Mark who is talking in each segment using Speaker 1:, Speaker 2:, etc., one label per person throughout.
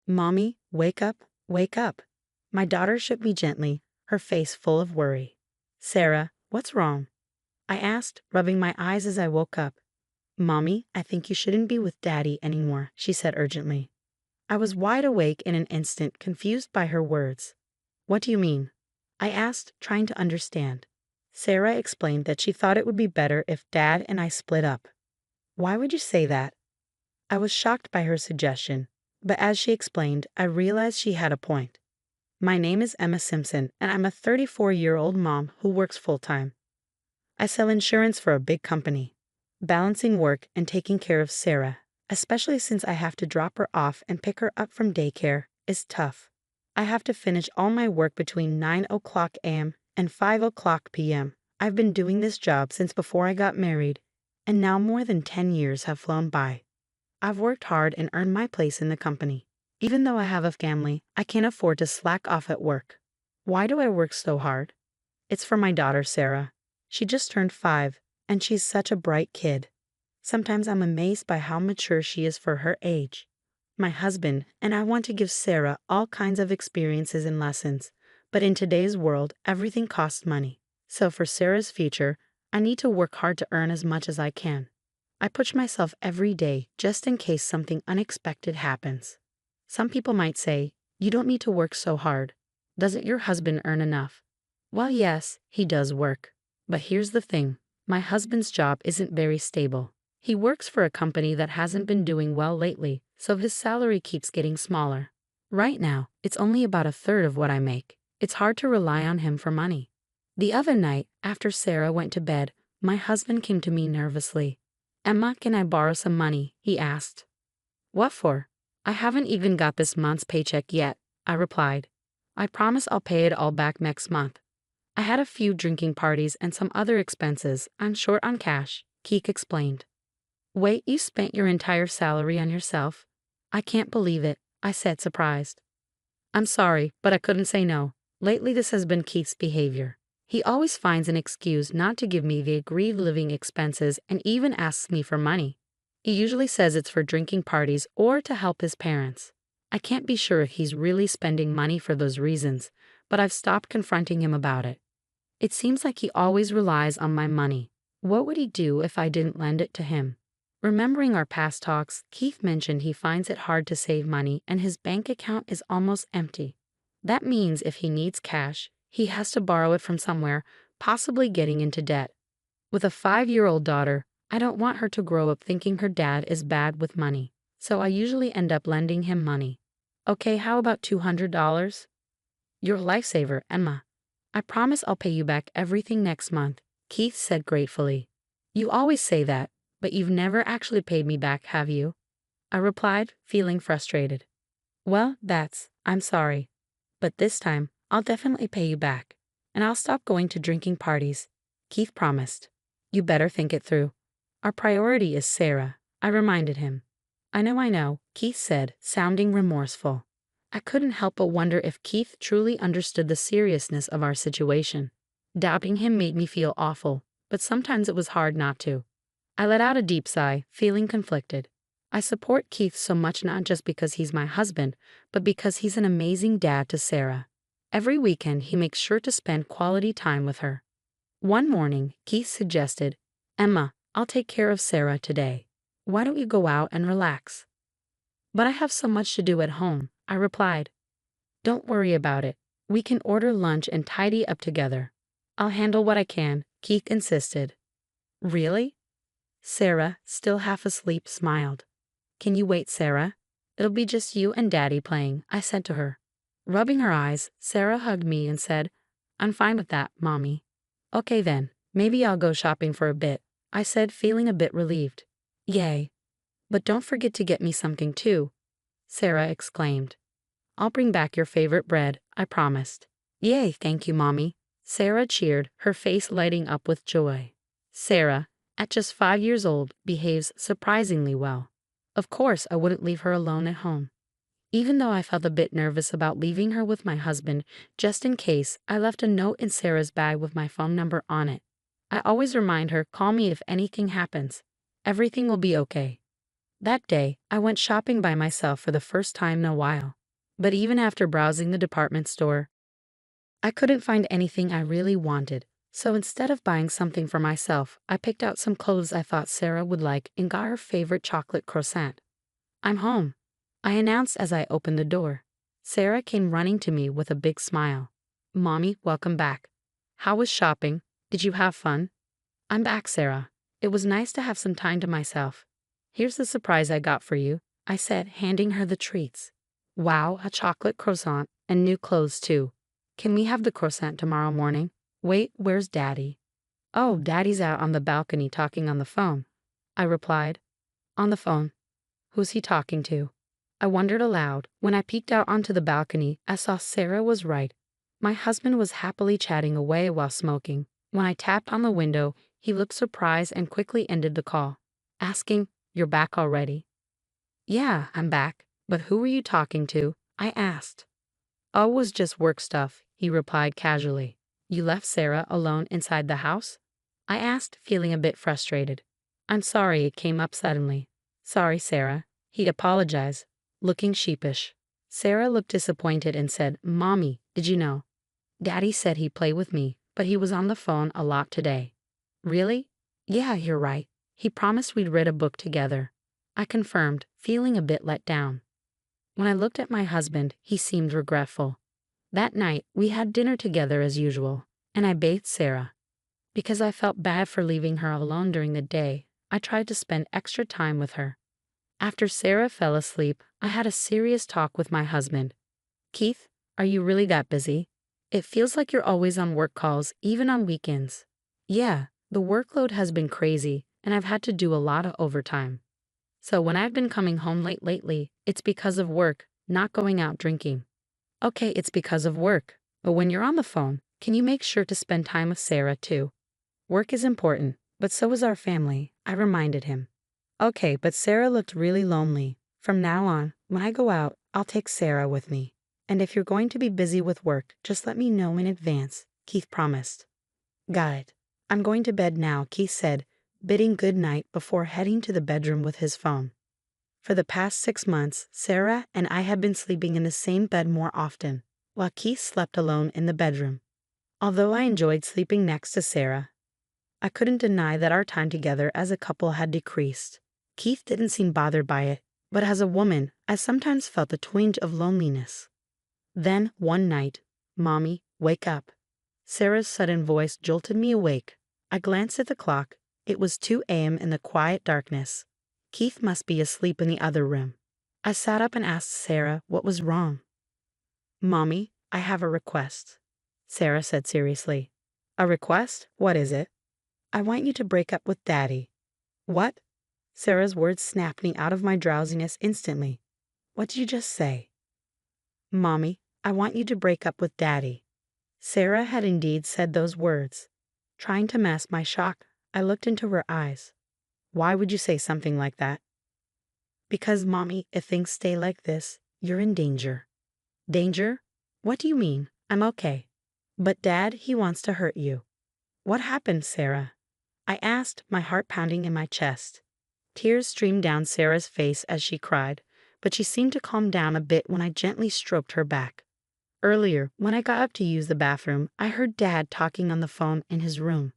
Speaker 1: Mommy, wake up, wake up. My daughter shook me gently, her face full of worry. Sarah, what's wrong? I asked, rubbing my eyes as I woke up. Mommy, I think you shouldn't be with Daddy anymore, she said urgently. I was wide awake in an instant, confused by her words. What do you mean? I asked, trying to understand. Sarah explained that she thought it would be better if Dad and I split up. Why would you say that? I was shocked by her suggestion, but as she explained, I realized she had a point. My name is Emma Simpson, and I'm a 34-year-old mom who works full-time. I sell insurance for a big company. Balancing work and taking care of Sarah, especially since I have to drop her off and pick her up from daycare, is tough. I have to finish all my work between 9 o'clock a.m. and 5 o'clock p.m. I've been doing this job since before I got married, and now more than 10 years have flown by. I've worked hard and earned my place in the company. Even though I have a family, I can't afford to slack off at work. Why do I work so hard? It's for my daughter, Sarah. She just turned 5, and she's such a bright kid. Sometimes I'm amazed by how mature she is for her age. My husband and I want to give Sarah all kinds of experiences and lessons, but in today's world, everything costs money. So for Sarah's future, I need to work hard to earn as much as I can. I push myself every day just in case something unexpected happens. Some people might say, you don't need to work so hard. Doesn't your husband earn enough? Well, yes, he does work. But here's the thing. My husband's job isn't very stable. He works for a company that hasn't been doing well lately, so his salary keeps getting smaller. Right now, it's only about a third of what I make. It's hard to rely on him for money. The other night, after Sarah went to bed, my husband came to me nervously. Emma, can I borrow some money? He asked. What for? I haven't even got this month's paycheck yet, I replied. I promise I'll pay it all back next month. I had a few drinking parties and some other expenses. I'm short on cash, Keek explained. Wait, you spent your entire salary on yourself? I can't believe it, I said, surprised. I'm sorry, but I couldn't say no. Lately this has been Keith's behavior. He always finds an excuse not to give me the agreed living expenses and even asks me for money. He usually says it's for drinking parties or to help his parents. I can't be sure if he's really spending money for those reasons, but I've stopped confronting him about it. It seems like he always relies on my money. What would he do if I didn't lend it to him? Remembering our past talks, Keith mentioned he finds it hard to save money and his bank account is almost empty. That means if he needs cash, he has to borrow it from somewhere, possibly getting into debt. With a 5-year-old daughter, I don't want her to grow up thinking her dad is bad with money, so I usually end up lending him money. Okay, how about $200? You're a lifesaver, Emma. I promise I'll pay you back everything next month, Keith said gratefully. You always say that, but you've never actually paid me back, have you? I replied, feeling frustrated. Well, I'm sorry. But this time, I'll definitely pay you back, and I'll stop going to drinking parties, Keith promised. You better think it through. Our priority is Sarah, I reminded him. I know, Keith said, sounding remorseful. I couldn't help but wonder if Keith truly understood the seriousness of our situation. Doubting him made me feel awful, but sometimes it was hard not to. I let out a deep sigh, feeling conflicted. I support Keith so much not just because he's my husband, but because he's an amazing dad to Sarah. Every weekend he makes sure to spend quality time with her. One morning, Keith suggested, Emma, I'll take care of Sarah today. Why don't you go out and relax? But I have so much to do at home, I replied. Don't worry about it. We can order lunch and tidy up together. I'll handle what I can, Keith insisted. Really? Sarah, still half asleep, smiled. Can you wait, Sarah? It'll be just you and Daddy playing, I said to her. Rubbing her eyes, Sarah hugged me and said, I'm fine with that, Mommy. Okay then, maybe I'll go shopping for a bit, I said, feeling a bit relieved. Yay. But don't forget to get me something too, Sarah exclaimed. I'll bring back your favorite bread, I promised. Yay, thank you, Mommy. Sarah cheered, her face lighting up with joy. Sarah, at just 5 years old, behaves surprisingly well. Of course, I wouldn't leave her alone at home. Even though I felt a bit nervous about leaving her with my husband, just in case, I left a note in Sarah's bag with my phone number on it. I always remind her, call me if anything happens. Everything will be okay. That day, I went shopping by myself for the first time in a while. But even after browsing the department store, I couldn't find anything I really wanted. So instead of buying something for myself, I picked out some clothes I thought Sarah would like and got her favorite chocolate croissant. "I'm home," I announced as I opened the door. Sarah came running to me with a big smile. "Mommy, welcome back. How was shopping? Did you have fun?" "I'm back, Sarah. It was nice to have some time to myself. Here's the surprise I got for you," I said, handing her the treats. "Wow, a chocolate croissant and new clothes too. Can we have the croissant tomorrow morning? Wait, where's Daddy?" "Oh, Daddy's out on the balcony talking on the phone," I replied. "On the phone? Who's he talking to?" I wondered aloud. When I peeked out onto the balcony, I saw Sarah was right. My husband was happily chatting away while smoking. When I tapped on the window, he looked surprised and quickly ended the call, asking, "You're back already?" "Yeah, I'm back. But who were you talking to?" I asked. "Oh, it was just work stuff," he replied casually. "You left Sarah alone inside the house?" I asked, feeling a bit frustrated. "I'm sorry it came up suddenly." "Sorry, Sarah." He apologized, looking sheepish. Sarah looked disappointed and said, "Mommy, did you know? Daddy said he'd play with me, but he was on the phone a lot today." "Really?" "Yeah, you're right. He promised we'd read a book together." I confirmed, feeling a bit let down. When I looked at my husband, he seemed regretful. That night, we had dinner together as usual, and I bathed Sarah. Because I felt bad for leaving her alone during the day, I tried to spend extra time with her. After Sarah fell asleep, I had a serious talk with my husband. "Keith, are you really that busy? It feels like you're always on work calls, even on weekends." "Yeah, the workload has been crazy, and I've had to do a lot of overtime. So when I've been coming home late lately, it's because of work, not going out drinking." "Okay, it's because of work. But when you're on the phone, can you make sure to spend time with Sarah too?" "Work is important, but so is our family," I reminded him. "Okay, but Sarah looked really lonely. From now on, when I go out, I'll take Sarah with me. And if you're going to be busy with work, just let me know in advance," Keith promised. "Got it. I'm going to bed now," Keith said, bidding good night before heading to the bedroom with his phone. For the past 6 months, Sarah and I had been sleeping in the same bed more often, while Keith slept alone in the bedroom. Although I enjoyed sleeping next to Sarah, I couldn't deny that our time together as a couple had decreased. Keith didn't seem bothered by it, but as a woman, I sometimes felt a twinge of loneliness. Then, one night, "Mommy, wake up." Sarah's sudden voice jolted me awake. I glanced at the clock. It was 2 a.m. in the quiet darkness. Keith must be asleep in the other room. I sat up and asked Sarah what was wrong. "Mommy, I have a request," Sarah said seriously. "A request? What is it?" "I want you to break up with Daddy." "What?" Sarah's words snapped me out of my drowsiness instantly. "What did you just say?" "Mommy, I want you to break up with Daddy." Sarah had indeed said those words. Trying to mask my shock, I looked into her eyes. "Why would you say something like that?" "Because, Mommy, if things stay like this, you're in danger." "Danger? What do you mean? I'm okay." "But Dad, he wants to hurt you." "What happened, Sarah?" I asked, my heart pounding in my chest. Tears streamed down Sarah's face as she cried, but she seemed to calm down a bit when I gently stroked her back. "Earlier, when I got up to use the bathroom, I heard Dad talking on the phone in his room."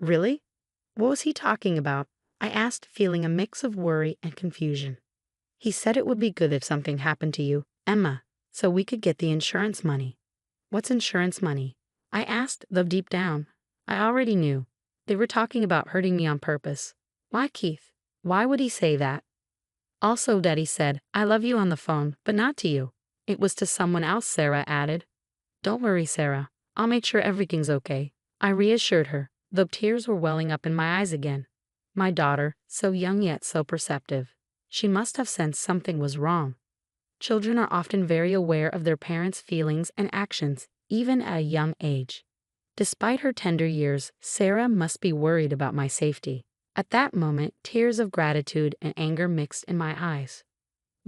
Speaker 1: "Really? What was he talking about?" I asked, feeling a mix of worry and confusion. "He said it would be good if something happened to you, Emma, so we could get the insurance money." "What's insurance money?" I asked, though deep down, I already knew. They were talking about hurting me on purpose. Why, Keith? Why would he say that? "Also, Daddy said, 'I love you' on the phone, but not to you." "It was to someone else," Sarah added. "Don't worry, Sarah. I'll make sure everything's okay," I reassured her, though tears were welling up in my eyes again. My daughter, so young yet so perceptive. She must have sensed something was wrong. Children are often very aware of their parents' feelings and actions, even at a young age. Despite her tender years, Sarah must be worried about my safety. At that moment, tears of gratitude and anger mixed in my eyes.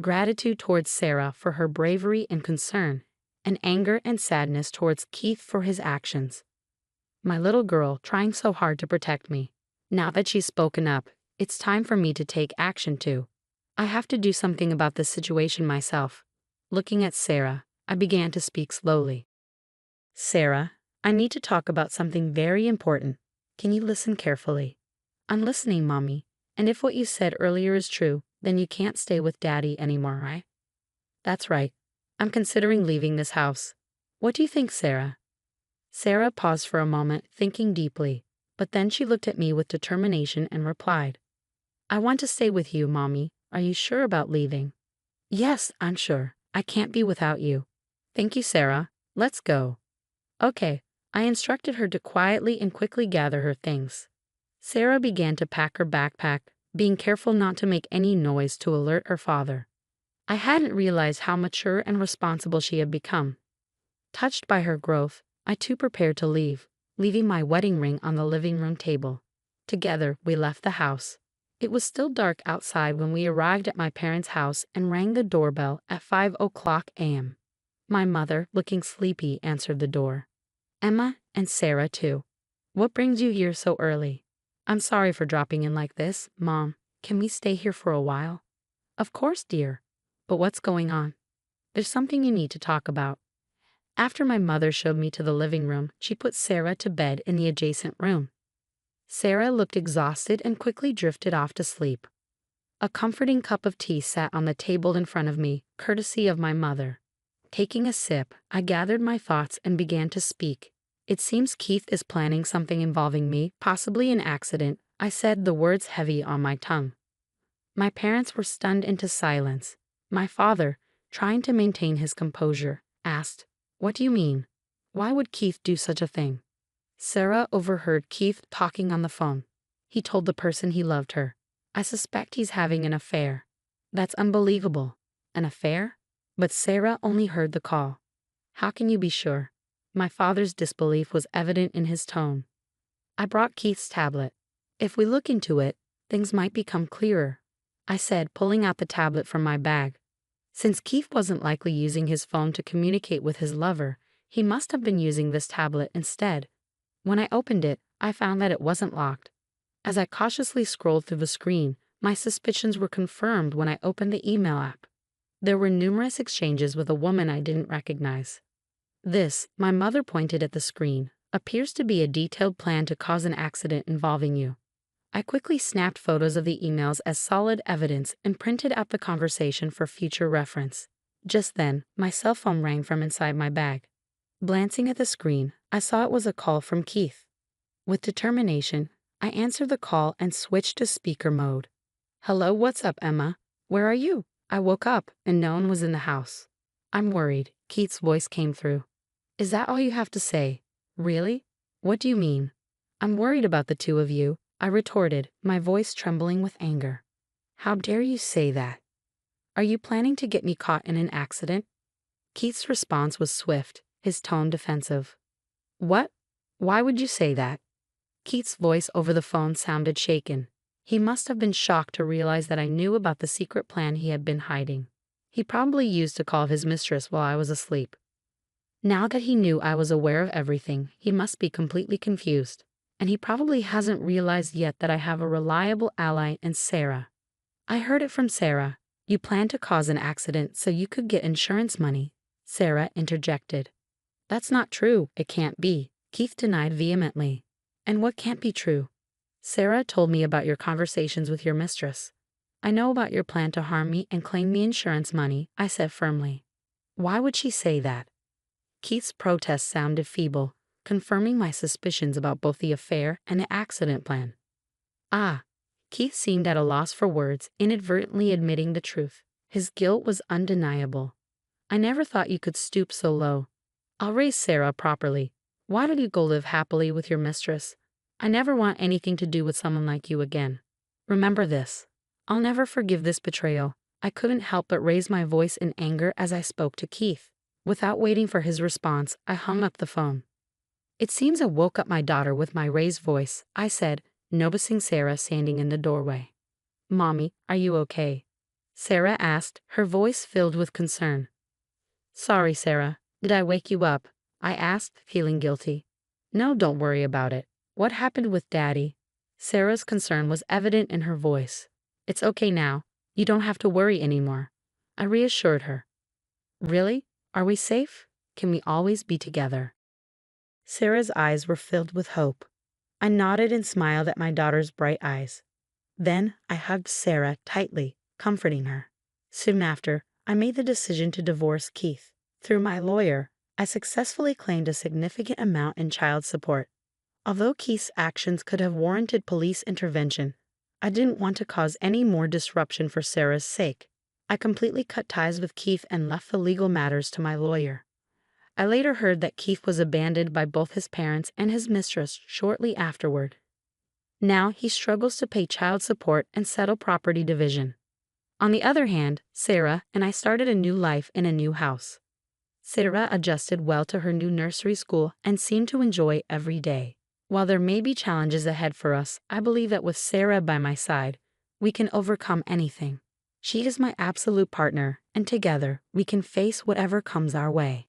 Speaker 1: Gratitude towards Sarah for her bravery and concern, and anger and sadness towards Keith for his actions. My little girl trying so hard to protect me. Now that she's spoken up, it's time for me to take action too. I have to do something about this situation myself. Looking at Sarah, I began to speak slowly. Sarah, I need to talk about something very important. Can you listen carefully? I'm listening, Mommy. And if what you said earlier is true, then you can't stay with Daddy anymore, right? That's right. I'm considering leaving this house. What do you think, Sarah? Sarah paused for a moment, thinking deeply, but then she looked at me with determination and replied, I want to stay with you, Mommy. Are you sure about leaving? Yes, I'm sure. I can't be without you. Thank you, Sarah. Let's go. Okay. I instructed her to quietly and quickly gather her things. Sarah began to pack her backpack, being careful not to make any noise to alert her father. I hadn't realized how mature and responsible she had become. Touched by her growth, I too prepared to leave, leaving my wedding ring on the living room table. Together, we left the house. It was still dark outside when we arrived at my parents' house and rang the doorbell at 5:00 a.m. My mother, looking sleepy, answered the door. Emma and Sarah, too. What brings you here so early? I'm sorry for dropping in like this, Mom. Can we stay here for a while? Of course, dear. But what's going on? There's something you need to talk about. After my mother showed me to the living room, she put Sarah to bed in the adjacent room. Sarah looked exhausted and quickly drifted off to sleep. A comforting cup of tea sat on the table in front of me, courtesy of my mother. Taking a sip, I gathered my thoughts and began to speak. It seems Keith is planning something involving me, possibly an accident. I said, the words heavy on my tongue. My parents were stunned into silence. My father, trying to maintain his composure, asked, What do you mean? Why would Keith do such a thing? Sarah overheard Keith talking on the phone. He told the person he loved her. I suspect he's having an affair. That's unbelievable. An affair? But Sarah only heard the call. How can you be sure? My father's disbelief was evident in his tone. I brought Keith's tablet. If we look into it, things might become clearer, I said, pulling out the tablet from my bag. Since Keith wasn't likely using his phone to communicate with his lover, he must have been using this tablet instead. When I opened it, I found that it wasn't locked. As I cautiously scrolled through the screen, my suspicions were confirmed when I opened the email app. There were numerous exchanges with a woman I didn't recognize. This, my mother pointed at the screen, appears to be a detailed plan to cause an accident involving you. I quickly snapped photos of the emails as solid evidence and printed out the conversation for future reference. Just then, my cell phone rang from inside my bag. Glancing at the screen, I saw it was a call from Keith. With determination, I answered the call and switched to speaker mode. Hello, what's up, Emma? Where are you? I woke up and no one was in the house. I'm worried, Keith's voice came through. Is that all you have to say? Really? What do you mean? I'm worried about the two of you, I retorted, my voice trembling with anger. How dare you say that? Are you planning to get me caught in an accident? Keith's response was swift, his tone defensive. What? Why would you say that? Keith's voice over the phone sounded shaken. He must have been shocked to realize that I knew about the secret plan he had been hiding. He probably used to call his mistress while I was asleep. Now that he knew I was aware of everything, he must be completely confused. And he probably hasn't realized yet that I have a reliable ally in Sarah. I heard it from Sarah. You planned to cause an accident so you could get insurance money, Sarah interjected. That's not true, it can't be, Keith denied vehemently. And what can't be true? Sarah told me about your conversations with your mistress. I know about your plan to harm me and claim the insurance money, I said firmly. Why would she say that? Keith's protest sounded feeble, confirming my suspicions about both the affair and the accident plan. Ah, Keith seemed at a loss for words, inadvertently admitting the truth. His guilt was undeniable. I never thought you could stoop so low. I'll raise Sarah properly. Why don't you go live happily with your mistress? I never want anything to do with someone like you again. Remember this. I'll never forgive this betrayal. I couldn't help but raise my voice in anger as I spoke to Keith. Without waiting for his response, I hung up the phone. It seems I woke up my daughter with my raised voice, I said, noticing Sarah standing in the doorway. Mommy, are you okay? Sarah asked, her voice filled with concern. Sorry, Sarah. Did I wake you up? I asked, feeling guilty. No, don't worry about it. What happened with Daddy? Sarah's concern was evident in her voice. It's okay now. You don't have to worry anymore, I reassured her. Really? Are we safe? Can we always be together? Sarah's eyes were filled with hope. I nodded and smiled at my daughter's bright eyes. Then I hugged Sarah tightly, comforting her. Soon after, I made the decision to divorce Keith. Through my lawyer, I successfully claimed a significant amount in child support. Although Keith's actions could have warranted police intervention, I didn't want to cause any more disruption for Sarah's sake. I completely cut ties with Keith and left the legal matters to my lawyer. I later heard that Keith was abandoned by both his parents and his mistress shortly afterward. Now he struggles to pay child support and settle property division. On the other hand, Sarah and I started a new life in a new house. Sarah adjusted well to her new nursery school and seemed to enjoy every day. While there may be challenges ahead for us, I believe that with Sarah by my side, we can overcome anything. She is my absolute partner, and together we can face whatever comes our way.